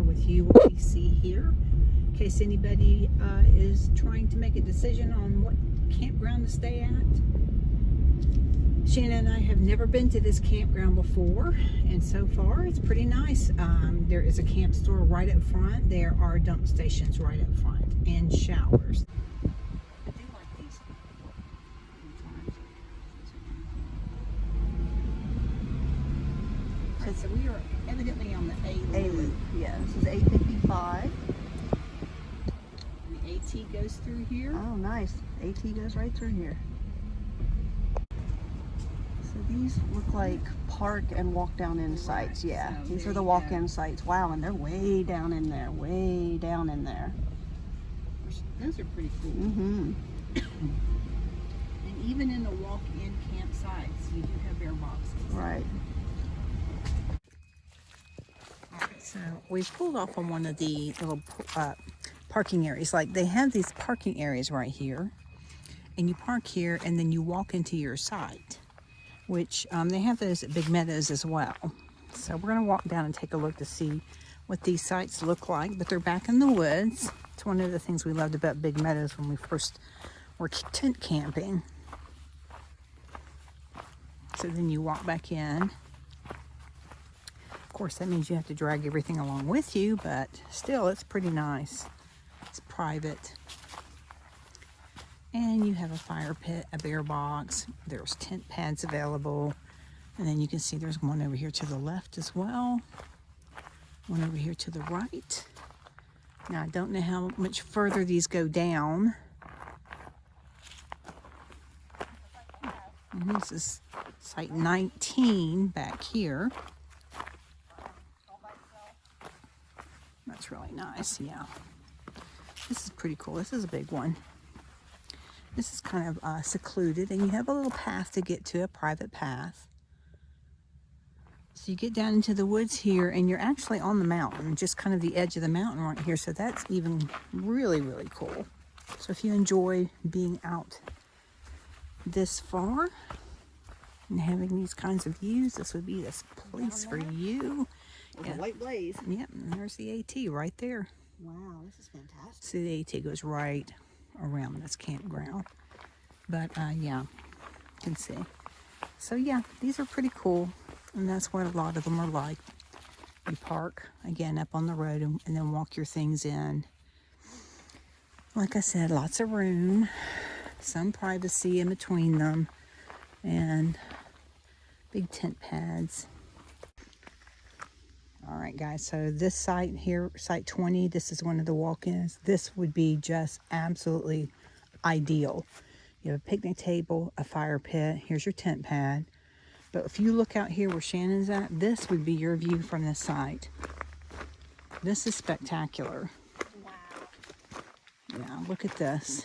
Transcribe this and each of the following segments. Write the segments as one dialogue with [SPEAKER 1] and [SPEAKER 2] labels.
[SPEAKER 1] with you what we see here, in case anybody is trying to make a decision on what campground to stay at. Shannon and I have never been to this campground before, and so far it's pretty nice. There is a camp store right up front. There are dump stations right up front and showers. I do like these. So we are evidently on the A loop.
[SPEAKER 2] Yeah, this is 855.
[SPEAKER 1] The AT goes through here.
[SPEAKER 2] Oh, nice. AT goes right through here. So these look like park and walk down in sites. Yeah,
[SPEAKER 1] So
[SPEAKER 2] these
[SPEAKER 1] there
[SPEAKER 2] are the
[SPEAKER 1] you
[SPEAKER 2] walk
[SPEAKER 1] go.
[SPEAKER 2] in sites. Wow, and they're way down in there, way down in there.
[SPEAKER 1] Those are pretty cool.
[SPEAKER 2] Mm-hmm.
[SPEAKER 1] And even in the walk-in campsites, you do have air boxes.
[SPEAKER 2] Right.
[SPEAKER 1] So we pulled off on one of the little parking areas. Like they have these parking areas right here, and you park here and then you walk into your site, which they have those at Big Meadows as well. So we're going to walk down and take a look to see what these sites look like, but they're back in the woods. It's one of the things we loved about Big Meadows when we first were tent camping. So then you walk back in. Of course, that means you have to drag everything along with you, but still, it's pretty nice. It's private. And you have a fire pit, a bear box. There's tent pads available. And then you can see there's one over here to the left as well. One over here to the right. Now, I don't know how much further these go down. And this is site 19 back here. That's really nice, yeah. This is pretty cool. This is a big one. This is kind of secluded, and you have a little path to get to, a private path. So you get down into the woods here, and you're actually on the mountain, just kind of the edge of the mountain right here. So that's even really, really cool. So if you enjoy being out this far and having these kinds of views, this would be this place for you.
[SPEAKER 2] With a white blaze.
[SPEAKER 1] Yep, and there's the AT right there.
[SPEAKER 2] Wow, this is fantastic.
[SPEAKER 1] See, the AT goes right around this campground. But yeah, you can see. So yeah, these are pretty cool, and that's what a lot of them are like. You park again up on the road and then walk your things in. Like I said, lots of room, some privacy in between them, and big tent pads. All right, guys, so this site here, site 20, this is one of the walk-ins. This would be just absolutely ideal. You have a picnic table, a fire pit. Here's your tent pad. But if you look out here where Shannon's at, this would be your view from this site. This is spectacular.
[SPEAKER 2] Wow.
[SPEAKER 1] Yeah, look at this.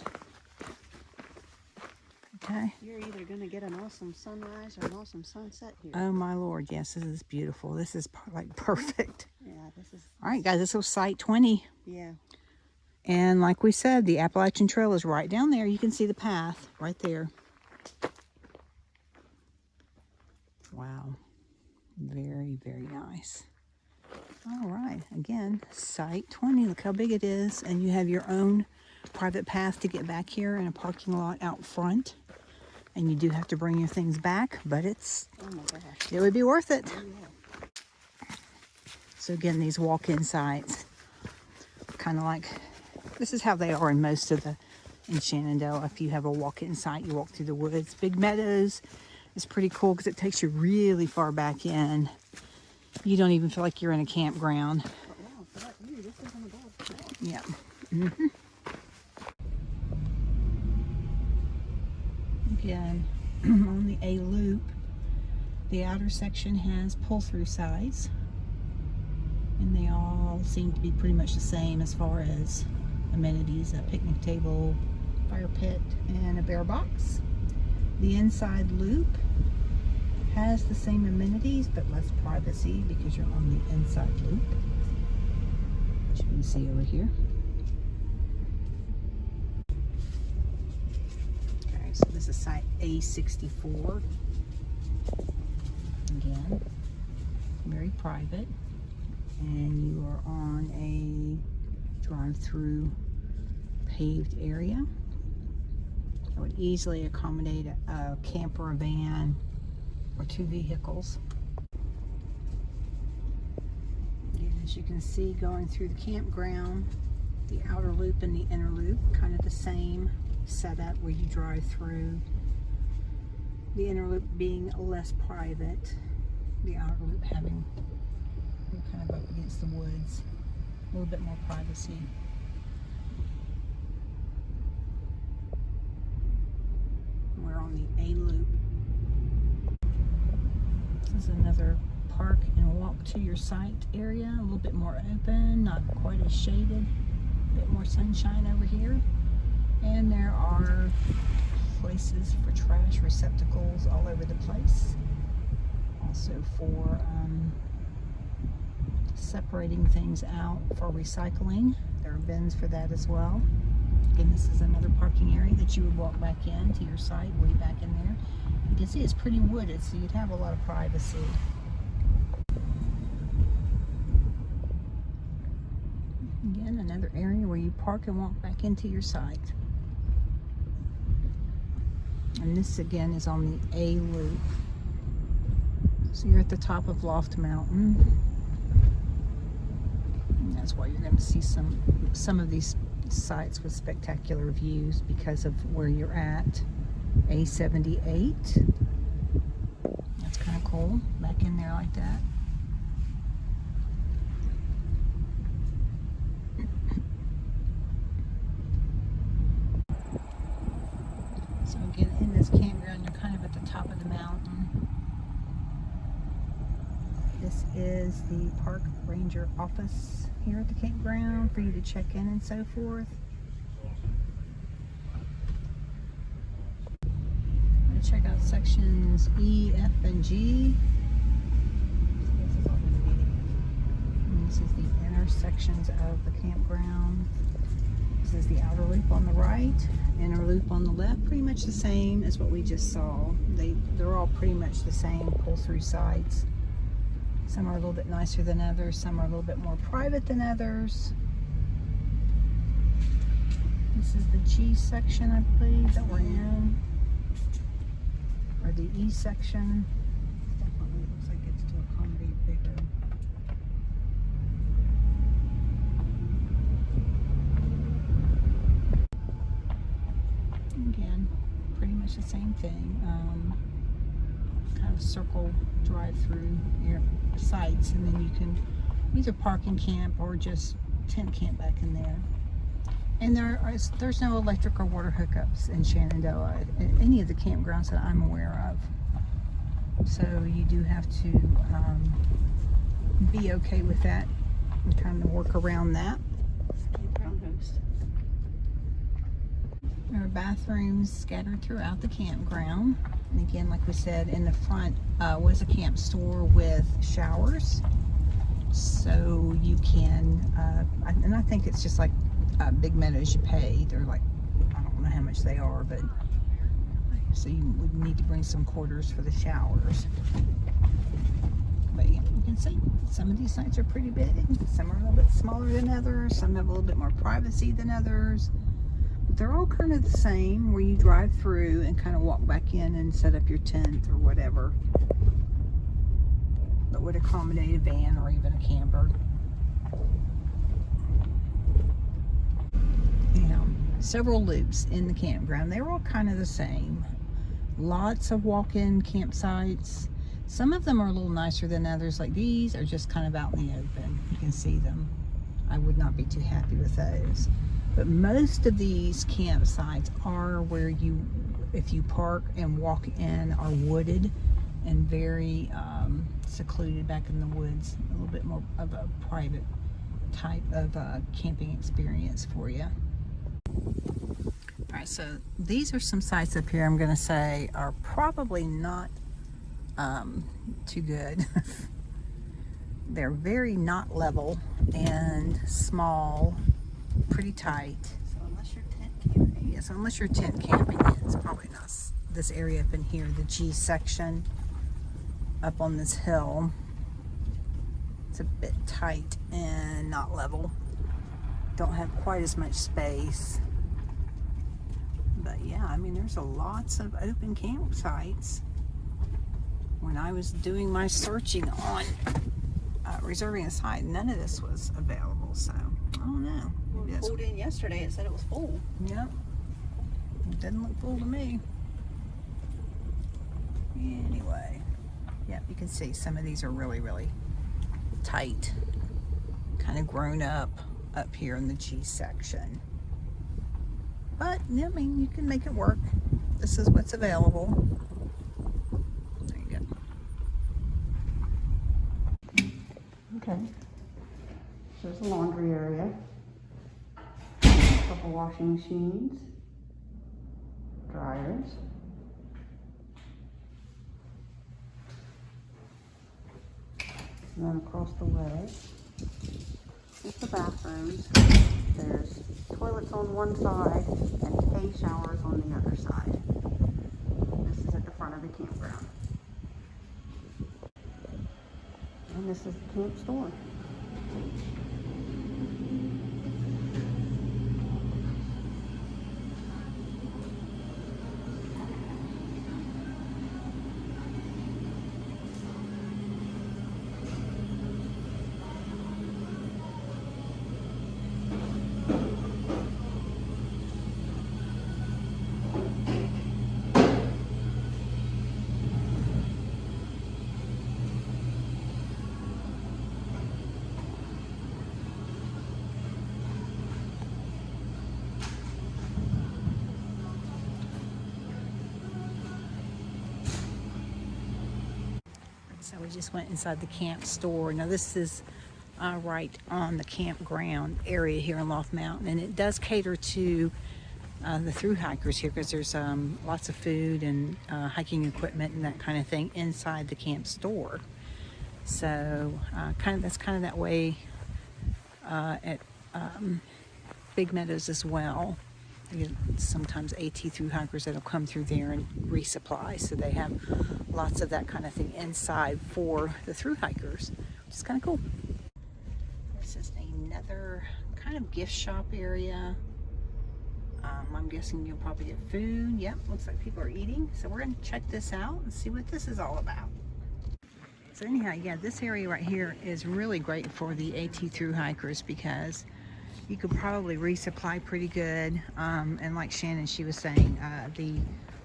[SPEAKER 1] Okay.
[SPEAKER 2] You're either going to get an awesome sunrise or an awesome sunset here.
[SPEAKER 1] Oh, my Lord. Yes, this is beautiful. This is like perfect.
[SPEAKER 2] Yeah, this is...
[SPEAKER 1] All right, guys, this was site 20.
[SPEAKER 2] Yeah.
[SPEAKER 1] And like we said, the Appalachian Trail is right down there. You can see the path right there. Wow. Very, very nice. All right. Again, site 20. Look how big it is. And you have your own private path to get back here and a parking lot out front. And you do have to bring your things back, but it's,
[SPEAKER 2] Oh my gosh.
[SPEAKER 1] it would be worth it.
[SPEAKER 2] Oh, yeah.
[SPEAKER 1] So again, these walk-in sites, kind of like, this is how they are in most of in Shenandoah. If you have a walk-in site, you walk through the woods. Big Meadows is pretty cool because it takes you really far back in. You don't even feel like you're in a campground.
[SPEAKER 2] But wow, for that view, this isn't a bad spot.
[SPEAKER 1] Yeah. Mm-hmm. Again, on the A loop, the outer section has pull-through sides, and they all seem to be pretty much the same as far as amenities: a picnic table, fire pit, and a bear box. The inside loop has the same amenities but less privacy because you're on the inside loop, which you can see over here. Okay, so this is site A64. Again, very private. and you are on a drive-through paved area. It would easily accommodate a camper, a van, or 2 vehicles. And as you can see, going through the campground, the outer loop and the inner loop, kind of the same setup where you drive through. The inner loop being less private, the outer loop having, you're kind of up against the woods, a little bit more privacy. We're on the A loop. This is another park and walk to your site area, a little bit more open, not quite as shaded, a bit more sunshine over here. And there are places for trash receptacles all over the place. Also for separating things out for recycling. There are bins for that as well. Again, this is another parking area that you would walk back in to your site, way back in there. You can see it's pretty wooded, so you'd have a lot of privacy. Again, another area where you park and walk back into your site. And this again is on the A loop. So you're at the top of Loft Mountain. And that's why you're going to see some of these sites with spectacular views because of where you're at. A78. That's kind of cool. Back in there like that. So again, in this campground, you're kind of at the top of the mountain. This is the park ranger office here at the campground for you to check in and so forth. I'm going to check out sections E, F, and G. And this is the inner sections of the campground. This is the outer loop on the right, inner loop on the left, pretty much the same as what we just saw. They're all pretty much the same pull-through sites. Some are a little bit nicer than others, some are a little bit more private than others. This is the G section, I believe, that we're in, or the E section. Definitely looks like it's to accommodate bigger. Again, pretty much the same thing. Kind of circle drive through your sites, and then you can either park and camp or just tent camp back in there. And there's no electric or water hookups in Shenandoah at any of the campgrounds that I'm aware of. So you do have to be okay with that and kind of work around that.
[SPEAKER 2] Campground host.
[SPEAKER 1] There are bathrooms scattered throughout the campground. And again, like we said, in the front was a camp store with showers. So you can, and I think it's just like Big Meadows, you pay. They're like, I don't know how much they are, but so you would need to bring some quarters for the showers. But yeah, you can see some of these sites are pretty big. Some are a little bit smaller than others. Some have a little bit more privacy than others. They're all kind of the same, where you drive through and kind of walk back in and set up your tent or whatever that would accommodate a van or even a camper. Several loops in the campground. They're all kind of the same. Lots of walk-in campsites. Some of them are a little nicer than others. Like these are just kind of out in the open. You can see them. I would not be too happy with those. But most of these campsites are where you, if you park and walk in, are wooded and very secluded back in the woods. A little bit more of a private type of camping experience for you. All right, so these are some sites up here I'm going to say are probably not too good. They're very not level and small, pretty tight.
[SPEAKER 2] So unless you're tent camping.
[SPEAKER 1] Yes, unless you're tent camping, it's probably not this area up in here, the G section up on this hill. It's a bit tight and not level. Don't have quite as much space. But yeah, I mean, there's lots of open campsites. When I was doing my searching on reserving a site, none of this was available, so I don't know.
[SPEAKER 2] We pulled in yesterday, it said it was full.
[SPEAKER 1] Yep. It didn't look full to me. Anyway, yeah, you can see some of these are really, really tight. Kind of grown up here in the G section. But, I mean, you can make it work. This is what's available. There you go.
[SPEAKER 2] Okay. So there's a laundry area. A couple washing machines. Dryers. And then across the way is the bathrooms. There's toilets on one side and hay showers on the other side. This is at the front of the campground. And this is the camp store.
[SPEAKER 1] So we just went inside the camp store. Now this is right on the campground area here in Loft Mountain, and it does cater to the thru hikers here because there's lots of food and hiking equipment and that kind of thing inside the camp store. So that's kind of that way at Big Meadows as well. You get sometimes AT thru hikers that'll come through there and resupply, so they have lots of that kind of thing inside for the thru hikers, which is kind of cool. This is another kind of gift shop area. I'm guessing you'll probably get food. Yep, looks like people are eating, so we're going to check this out and see what this is all about. So anyhow, yeah, this area right here is really great for the AT thru hikers because you could probably resupply pretty good. And like Shannon, she was saying, the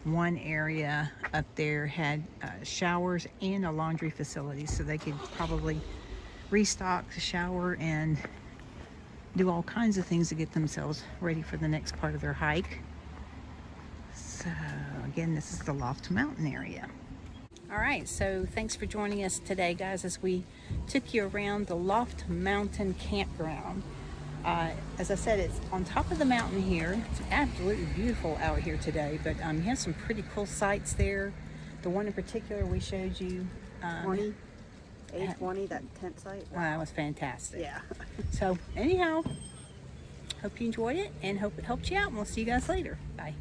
[SPEAKER 1] one area up there had showers and a laundry facility, so they could probably restock the shower and do all kinds of things to get themselves ready for the next part of their hike. So again, this is the Loft Mountain area. All right, so thanks for joining us today, guys, as we took you around the Loft Mountain Campground. As I said, it's on top of the mountain here. It's absolutely beautiful out here today, but you have some pretty cool sights there. The one in particular we showed you.
[SPEAKER 2] A20, that tent site.
[SPEAKER 1] Wow, that was fantastic.
[SPEAKER 2] Yeah.
[SPEAKER 1] So anyhow, hope you enjoyed it and hope it helped you out, and we'll see you guys later. Bye.